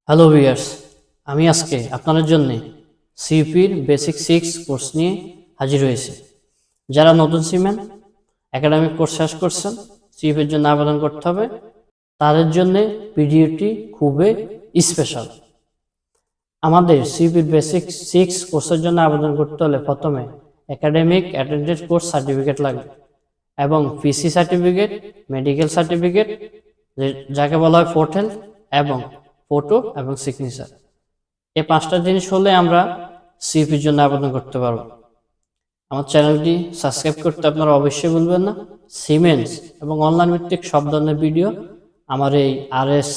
Hello viewers, আমি আজকে আপনাদের জন্য সিপির বেসিক 6 কোর্স নিয়ে হাজির হয়েছি। যারা নতুন সিম্যান একাডেমিক কোর্স শেষ করছেন, সিপির জন্য আবেদন করতে হবে, তাদের জন্য ভিডিওটি খুবই স্পেশাল। আমাদের সিপির বেসিক 6 কোর্সের জন্য আবেদন করতে হলে প্রথমে একাডেমিক অ্যাটেন্ডেন্স কোর্স সার্টিফিকেট লাগবে এবং পিসি সার্টিফিকেট, মেডিকেল সার্টিফিকেট, যাকে বলা হয় ফোর্ট এবং ফটো এবং সিগনেচার। এই 5টা জিনিস হলে আমরা সিপির জন্য আবেদন করতে পারবো। আমার চ্যানেলটি সাবস্ক্রাইব করতে আপনারা অবশ্যই ভুলবেন না। সিমেন্স এবং অনলাইন ভিত্তিক সব ধরনের ভিডিও আমার এই RS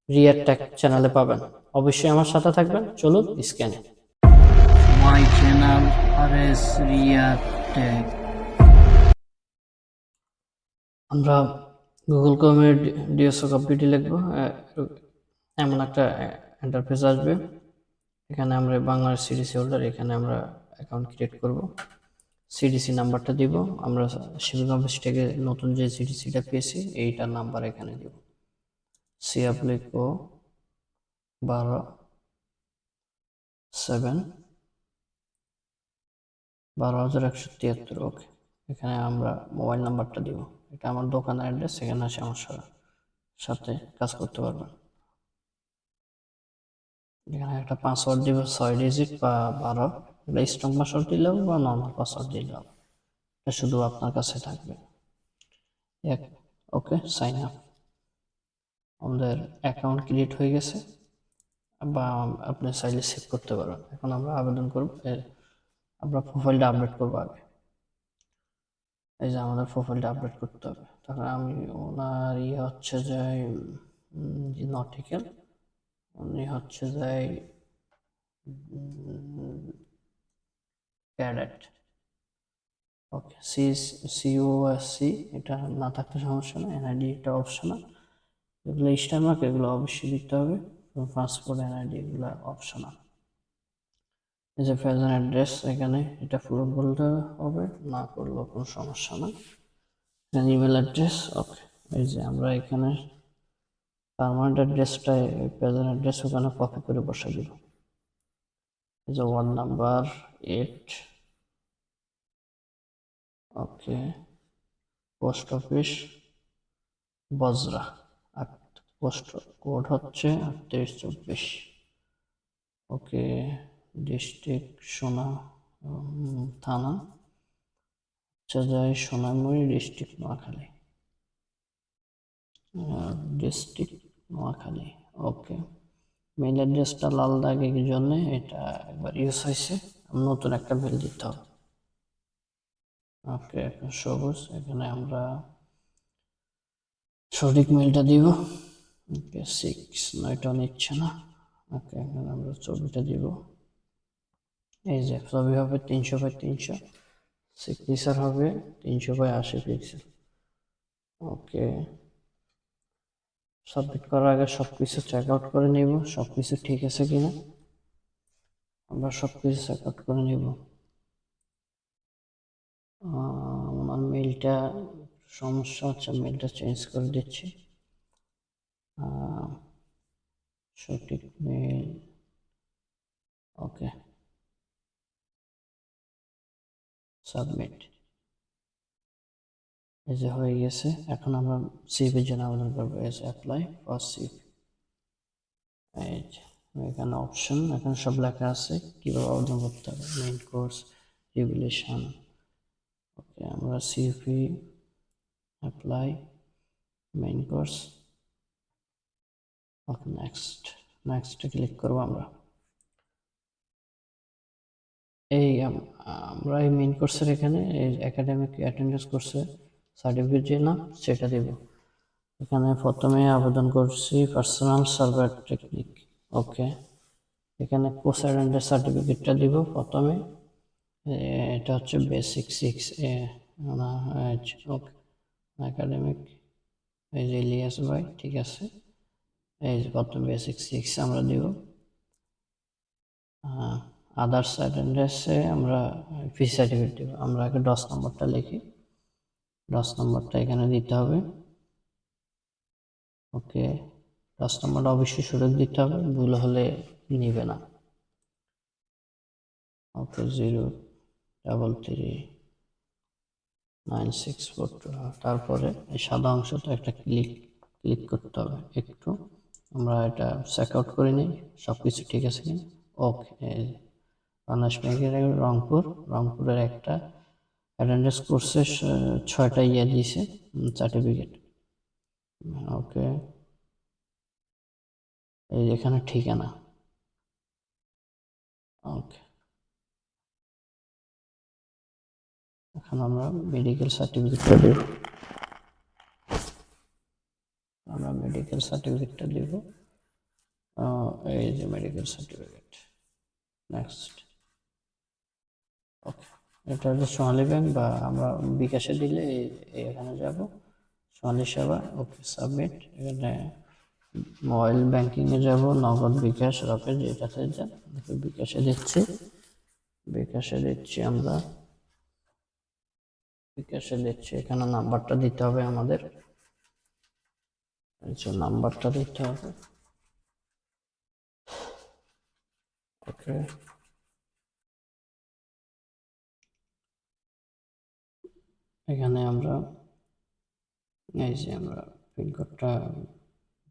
রিয়াদ টেক চ্যানেলে পাবেন। অবশ্যই আমার সাথে থাকবেন। চলুন স্ক্যানে। My channel RS Riyad tech. আমরা গুগল ক্রোমে ডিএসও কপিটি লিখবো, এমন একটা ইন্টারফেস আসবে। এখানে আমরা বাংলার সিডিসি হোল্ডার, এখানে আমরা অ্যাকাউন্ট ক্রিয়েট করব। সিডিসি নাম্বারটা দিব, আমরা শিপিং অফিস থেকে নতুন যে সিডিসিটা পেয়েছি এইটার নাম্বার এখানে দিব, সিআপ্লিকো 12/7/173। ওকে, এখানে আমরা মোবাইল নাম্বারটা দিব, এটা আমার দোকানের অ্যাড্রেস, এখানে আসে আমার সাথে কাজ করতে পারবেন। এখানে একটা পাসওয়ার্ড দিব 6 ডিজিট বা 12, এটা স্ট্রং পাসওয়ার্ড দিলেও বা নর্মাল পাসওয়ার্ড দিলেও, এটা শুধু আপনার কাছে থাকবে। ওকে, সাইন আপ। আমাদের অ্যাকাউন্ট ক্রিয়েট হয়ে গেছে, বা আপনি চাইলে সেভ করতে পারেন। এখন আমরা আবেদন করব, আমরা প্রোফাইলটা আপডেট করব আগে। এই যে আমাদের প্রোফাইলটা আপডেট করতে হবে। তখন আমি ওনার হচ্ছে যে নটিক্যাল, উনি হচ্ছে যে ক্যাডেট। ওকে, সিওএসসি এটা না থাকলে সমস্যা না, এনআইডি এটা অপশনাল। এগুলো স্টার মার্ক, এগুলো অবশ্যই দিতে হবে। পাসপোর্ট, এনআইডি এগুলো অপশনাল। এই যে প্রেজেন্ট অ্যাড্রেস, এখানে এটা পূরণ করতে হবে, না করলেও কোনো সমস্যা না। ইমেল অ্যাড্রেস, ওকে। এই যে আমরা এখানে পার্মানেন্ট অ্যাড্রেসটা, প্রেজেন্ট অ্যাড্রেস ওখানে কপি করে বসে দিব। এই যে ওয়ার্ড নাম্বার 8, ওকে। পোস্ট অফিস বজরা, আর পোস্ট কোড হচ্ছে 3824। ওকে, ডিস্ট্রিক্ট থানা হচ্ছে যায় সোনামুড়ি, ডিস্ট্রিক্ট নোয়াখালী। ওকে, মেইল অ্যাড্রেসটা লাল দাগের জন্য এটা একবার ইউজ হয়েছে, নতুন একটা মেল দিতে হবে। ওকে, এখন সবুজ, এখানে আমরা সঠিক মেলটা দিব। ওকে, 6 নয়টা নিচ্ছে না। ওকে, এখানে আমরা ছবিটা দিব। এই যে ছবি হবে 300/300, সিগনেচার হবে 300/80 পিক্সেল। ওকে, সাবমিট করার আগে সবকিছু চেক আউট করে নিব, সবকিছু ঠিক আছে কিনা। আমরা সবকিছু চেক আউট করে নিব। আমার মেলটা সমস্যা হচ্ছে, মেলটা চেঞ্জ করে দিচ্ছি। সঠিক মেল, ওকে, সাবমিট। এই যে হয়ে গেছে। এখন আমরা সিভির জন্য আবেদন করবো। S apply for CV. এই যে এখানে অপশন, এখানে সব লেখা আছে কিভাবে আবেদন করতে হবে, মেইন কোর্স, রিভিলেশন। ওকে, আমরা CV apply main course. Okay, নেক্সটে ক্লিক করবো আমরা। আমরা এই মেইন কোর্সের এখানে একাডেমিক অ্যাটেন্ডেন্স কোর্সে সার্টিফিকেট যে নাম সেটা দেব। এখানে প্রথমে আবেদন করছি পার্সোনাল সার্ভার টেকনিক। ওকে, এখানে কোর্স অ্যাটেন্ডেন্স সার্টিফিকেটটা দিব প্রথমে। এটা হচ্ছে বেসিক 6 ওকে, একাডেমিক। এই যে ইলিয়াস ভাই, ঠিক আছে। এই যে প্রথম বেসিক 6 আমরা দিব। আদার্স অ্যাটেন্ডেন্সে আমরা ফি সার্টিফিকেট দেব। আমরা আগে 10 নম্বরটা লিখি, 10 নম্বরটা এখানে দিতে হবে। ওকে, 10 নম্বরটা অবশ্যই সঠিক দিতে হবে, ভুল হলে নিবে না। ওকে, 0339642। তারপরে এই সাদা অংশটা একটা ক্লিক করতে হবে একটু। আমরা এটা চেক আউট করে নিই সব কিছু ঠিক আছে কিনা। ওকে, বাংলাদেশ ব্যাংকের রংপুরের একটা অ্যাটেন্ডেন্স কোর্সে 6টা দিয়েছে, সার্টিফিকেট। ওকে, এই এখানে ঠিকানা। ওকে, এখন আমরা মেডিকেল সার্টিফিকেটটা দেব। এই যে মেডিকেল সার্টিফিকেট। নেক্সট। ওকে, এটা হচ্ছে সোনালী ব্যাংক বা আমরা বিকাশে দিলে এখানে যাব সোনালী সেবা। ওকে, সাবমিট। এখানে মোবাইল ব্যাংকিংয়ে যাব, নগদ, বিকাশ, রকেট, যেটাতে যান। বিকাশে দিচ্ছি আমরা এখানে নাম্বারটা দিতে হবে আমাদের। নাম্বারটা দিতে হবে। ওকে, এখানে আমরা এই যে আমরা পিনকোডটা,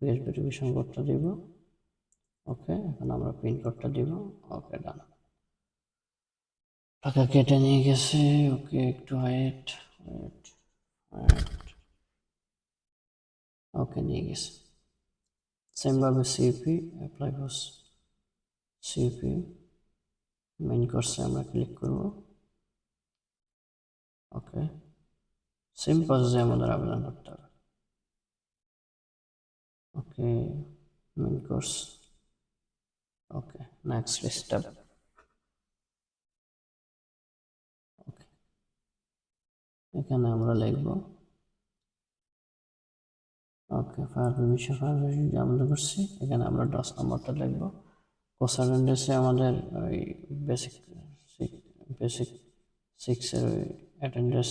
বেস ভেরিফিকেশন কোডটা দিব। ওকে, এখন আমরা পিনকোডটা দিব। ওকে, ডান। টাকা কেটে নিয়ে গেছে। ওকে, একটু ওয়েট। ওকে, নিয়ে গেছে। সেমভাবে CP apply course, CP main কোর্সে আমরা ক্লিক করব। ওকে, সেম প্রসেসে আমাদের আবেদন করতে হবে। ওকে, মেইন কোর্স। ওকে, নেক্সট স্টেপ। ওকে, এখানে আমরা লিখব। ওকে, ফায়ার পারমিশন যে আবেদন করছি, এখানে আমরা 10 নম্বরটা লিখব। কোর্স অ্যাটেন্ডেন্সে আমাদের ওই বেসিক বেসিক 6-এর অ্যাটেন্ডেন্স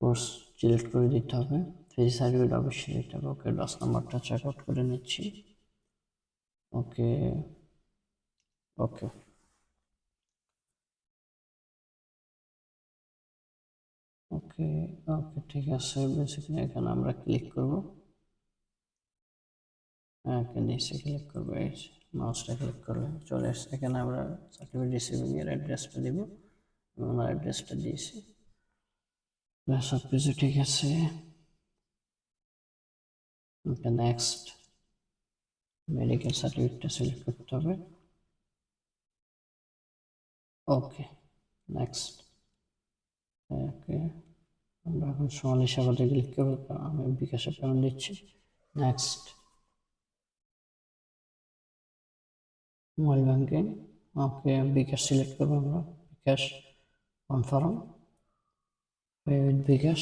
কোর্স সিলেক্ট করে দিতে হবে। ফিজি সার্টিফিকেট অবশ্যই দিতে হবে। ওকে, 10 নম্বরটা চেক আউট করে নিচ্ছি। ওকে, ওকে, ওকে, ওকে, ঠিক আছে। বেসিক্যালি এখানে আমরা ক্লিক করব। ওকে, নিচে ক্লিক করবো, এই মাউসটা ক্লিক করলে চলে আসছে। এখানে আমরা সার্টিফিকেট রিসিভিং এর অ্যাড্রেসটা দিব। আমার অ্যাড্রেসটা দিয়েছি, সব কিছু ঠিক আছে। ওকে, নেক্সট। মেডিকেল সার্টিফিকেটটা সিলেক্ট করতে হবে। ওকে, নেক্সট। ওকে, আমরা এখন সোনালী সেবাতে ক্লিক করবো, আমি বিকাশে পেমেন্ট দিচ্ছি। Next. Mobile banking. Okay, Bikash select করবো আমরা। বিকাশ কনফার্ম, বিকাশ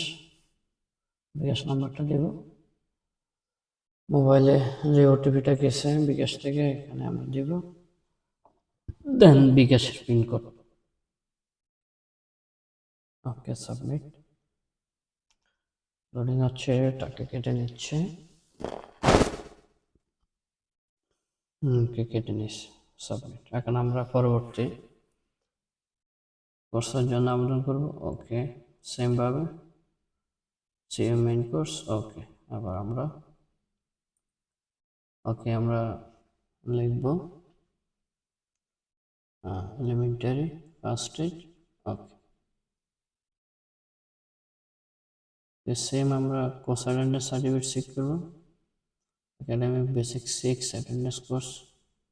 নাম্বারটা দেব। মোবাইলে যে ওটিপিটা গেছে বিকাশ থেকে, এখানে আমরা দেব। দেন বিকাশের পিনকোড। ওকে, সাবমিট। লোডিং হচ্ছে, টাকা কেটে নিচ্ছে। কেটে নিচ্ছে, সাবমিট। এখন আমরা পরবর্তী কোর্সের জন্য আবেদন করব। ওকে, সেম ভাবে সিএম মেইন কোর্স। ওকে, আবার আমরা লিখব এলিমেন্টারি ফার্স্ট এইড। ওকে, সেম আমরা কোর্স অ্যাটেন্ডেন্স সার্টিফিকেট চেক করব। একাডেমিক বেসিক 6 অ্যাটেন্ডেন্স কোর্স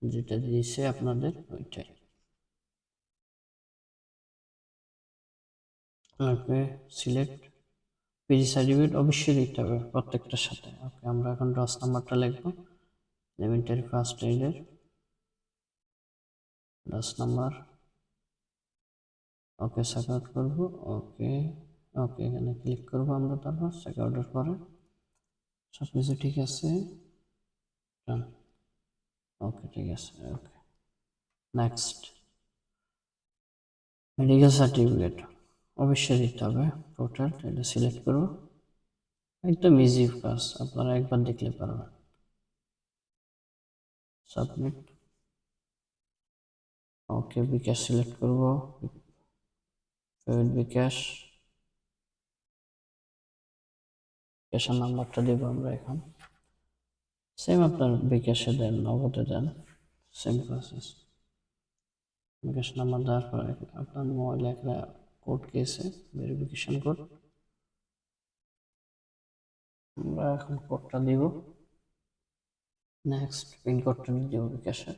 যেটা দিয়েছে আপনাদের ওইটাই। ওকে, সিলেক্ট। পিজি সার্টিফিকেট অবশ্যই দিতে হবে প্রত্যেকটার সাথে। ওকে, আমরা এখন 10 নাম্বারটা লিখব, এলিমেন্টারি ফার্স্ট এইডের 10 নাম্বার। ওকে, চেক আউট করব। ওকে, ওকে, এখানে ক্লিক করব আমরা। তারপর চেক আউটের পরে সব কিছু ঠিক আছে। ওকে, ঠিক আছে। ওকে, নেক্সট। মেডিকেল সার্টিফিকেট অবশ্যই দিতে হবে টোটাল, এটা সিলেক্ট করব। একদম ইজি কাজ, আপনারা একবার দেখলে পারবেন। সাবমিট। ওকে, বিকাশ সিলেক্ট করব, বিকাশ, বিকাশের নাম্বারটা দিব আমরা এখন, সেম আপনার বিকাশে দেন, নগদে দেন, সেম প্রসেস। বিকাশ নাম্বার দেওয়ার পর আপনার মোবাইলে একটা কোড গিয়েছে, ভেরিফিকেশন কোড, আমরা এখন কোডটা দিব। নেক্সট, পিন কোডটা দিব বিকাশের,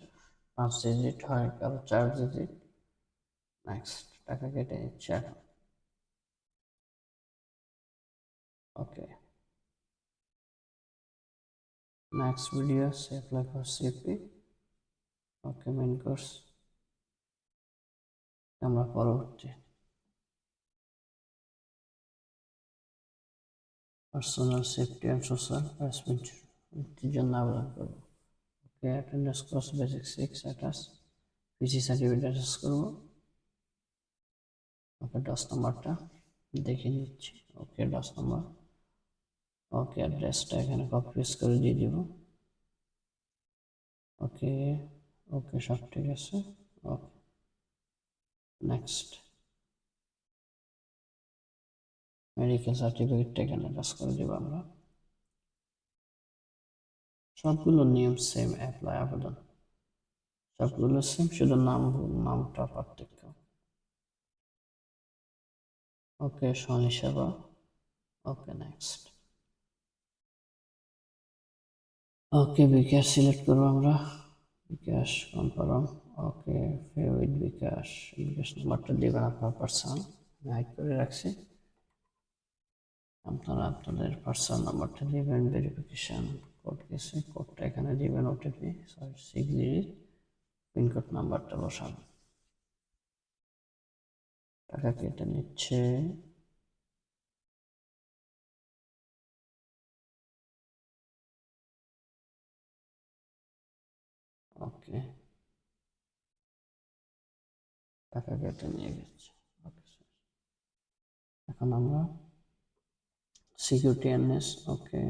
5 ডিজিট হয়, কারো 4 ডিজিট। নেক্সট, টাকা কেটে নিচ্ছে এখন। ওকে, নেক্সট ভিডিও সে apply for CP. Okay, main course, আমরা পরবর্তী পার্সোনাল সেফটি অ্যান্ড সোশ্যাল হ্যারাসমেন্টের জন্য আবেদন করব। Okay, attendance course basic 6 attach, PC certificate attach করব। ওকে, 10 নম্বরটা দেখে নিচ্ছি। ওকে, 10 নম্বর। ওকে, অ্যাড্রেসটা এখানে কপি পেস্ট করে দিয়ে দিব। ওকে, ওকে, সব ঠিক আছে। ওকে, নেক্সট, মেডিকেল সার্টিফিকেটটা এখানে অ্যাটাচ করে দেবো আমরা। সবগুলো নিয়ম সেম, অ্যাপ্লাই আবেদন সবগুলো সেম, শুধু নামটা পার্থক্য। ওকে, শনি সেবা। ওকে, নেক্সট। ওকে, বিকাশ সিলেক্ট করবো আমরা, বিকাশ কনফার্ম। ওকে, পে উইথ বিকাশ, বিকাশ নাম্বারটা দেবেন আপনার পার্সোনাল, আমি হাইড করে রাখছি। আপনারা আপনাদের পার্সোনাল নাম্বারটা দিবেন, ভেরিফিকেশন কোড গেছে, কোডটা এখানে দিবেন, ওটিপি 6 ডিজিট, পিনকোড নাম্বারটা বসান। টাকা কেটে নিচ্ছে। ওকে, টাকা কেটে নিয়ে গেছে। ওকে, এখন আমরা সিকিউরিটি এনএস, ওকে,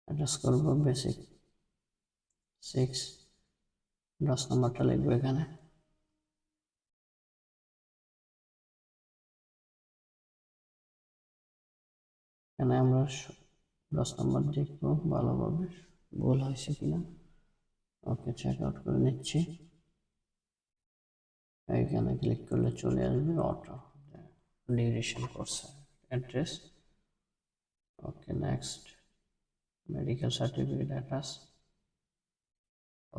অ্যাড্রেস করব বেসিক 6, 10 নম্বরটা লিখবো এখানে। এখানে আমরা 10 নম্বর দেখবো ভালোভাবে ভুল হয়েছে কিনা। ওকে, চেক আউট করে নিচ্ছি। এখানে ক্লিক করলে চলে আসবে অটো ডিউরেশন কোর্স অ্যাড্রেস। ওকে, নেক্সট, মেডিকেল সার্টিফিকেট অ্যাটাচ।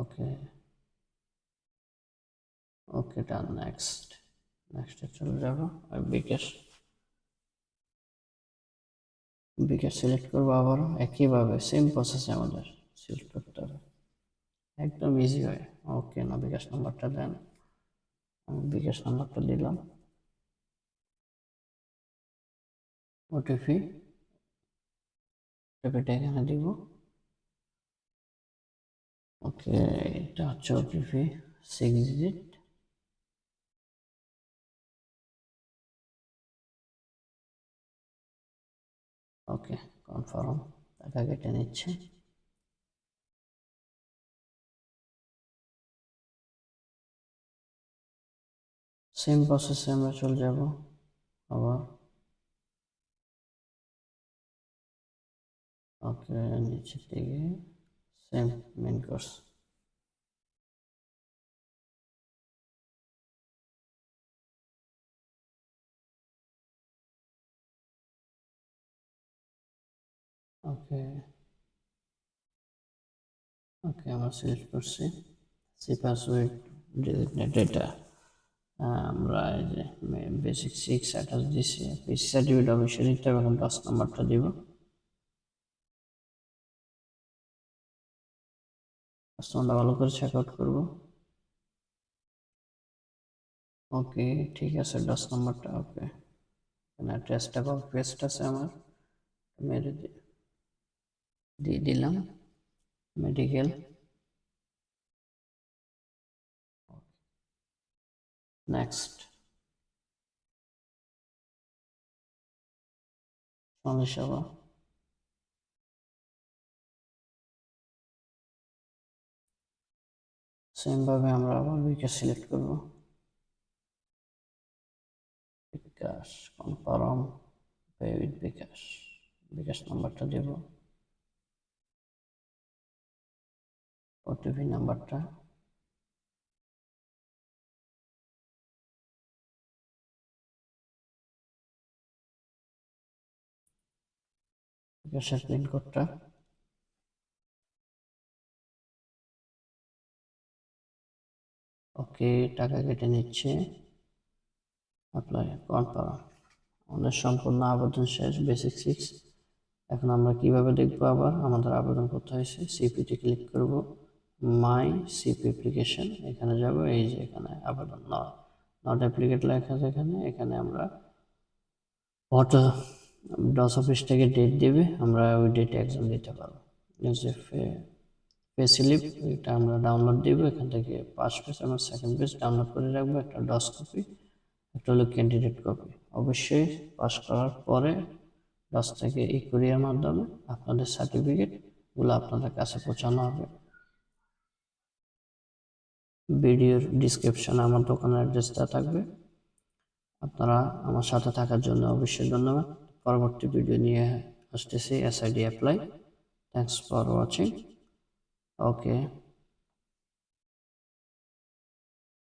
ওকে, ওকে, ডান। নেক্সট, নেক্সটে চলে যাব। আর বিকাশ, বিকাশ সিলেক্ট করবো, আবারও একইভাবে সেম প্রসেসে আমাদের সিলেক্ট করতে হবে, একদম ইজি হয়। ওকে, না, বিকাশ নাম্বারটা দেন, আমি বিকাশ নাম্বারটা দিলাম। ওটিপি, ওটিপিটা এখানে দিব। ওকে, এটা হচ্ছে ওটিপি 6 ডিজিট। ওকে, কনফার্ম, টাকা কেটে নিচ্ছে। সেম প্রসেসে আমরা চলে যাব আবার। ওকে, নিচের দিকে সেম মেন কোর্স। ওকে, ওকে, আমরা সিলেক্ট করছি সি পাসওয়ার্ড ডেটা। আমরা এই যে বেসিক 6 অ্যাটাচ দিছি, পিসি সার্টিফিকেট অবশ্যই দিতে হবে। এখন 10 নম্বরটা দিব, 10 নম্বরটা ভালো করে চেক আউট করবো। ওকে, ঠিক আছে, 10 নম্বরটা। ওকে, এখানে অ্যাড্রেসটা কপি পেস্ট আছে আমার, মেরে দিয়ে দিলাম মেডিকেল। নেক্সট, সমস্যা সেম ভাবে আমরা আবার বিকাশ সিলেক্ট করব, বিকাশ কনফার্ম পে উইথ বিকাশ, বিকাশ নাম্বারটা দেব, ওটিপি নাম্বারটা, বিকাশের পিন কোডটা, ওকে টাকা কেটে নিচ্ছে, অ্যাপ্লাই কনফার্ম। আমাদের সম্পূর্ণ আবেদন শেষ, বেসিক 6। এখন আমরা কিভাবে দেখবো, আবার আমাদের আবেদন করতে হয়েছে, সিপিতে ক্লিক করব, মাই সিপি অ্যাপ্লিকেশন, এখানে যাব, এই যে এখানে আবেদন নট অ্যাপ্লিকেট লেখা আছে, এখানে এখানে আমরা ফটো ডস অফিস থেকে ডেট দেবে, আমরা ওই ডেটে এক্সাম দিতে পারবো। যে পে স্লিপ, এটা আমরা ডাউনলোড দিব, এখান থেকে ফার্স্ট পেজ এবং সেকেন্ড পেজ ডাউনলোড করে রাখবো, একটা ডস কপি, একটা হলো ক্যান্ডিডেট কপি। অবশ্যই পাস করার পরে ডস থেকে ই কুরিয়ার মাধ্যমে আপনাদের সার্টিফিকেটগুলো আপনাদের কাছে পৌঁছানো হবে। ভিডিওর ডিসক্রিপশনে আমার দোকানের অ্যাড্রেসটা থাকবে। আপনারা আমার সাথে থাকার জন্য অবশ্যই ধন্যবাদ। পরবর্তী ভিডিও নিয়ে আসতেছি, SID apply. Thanks for watching. Okay.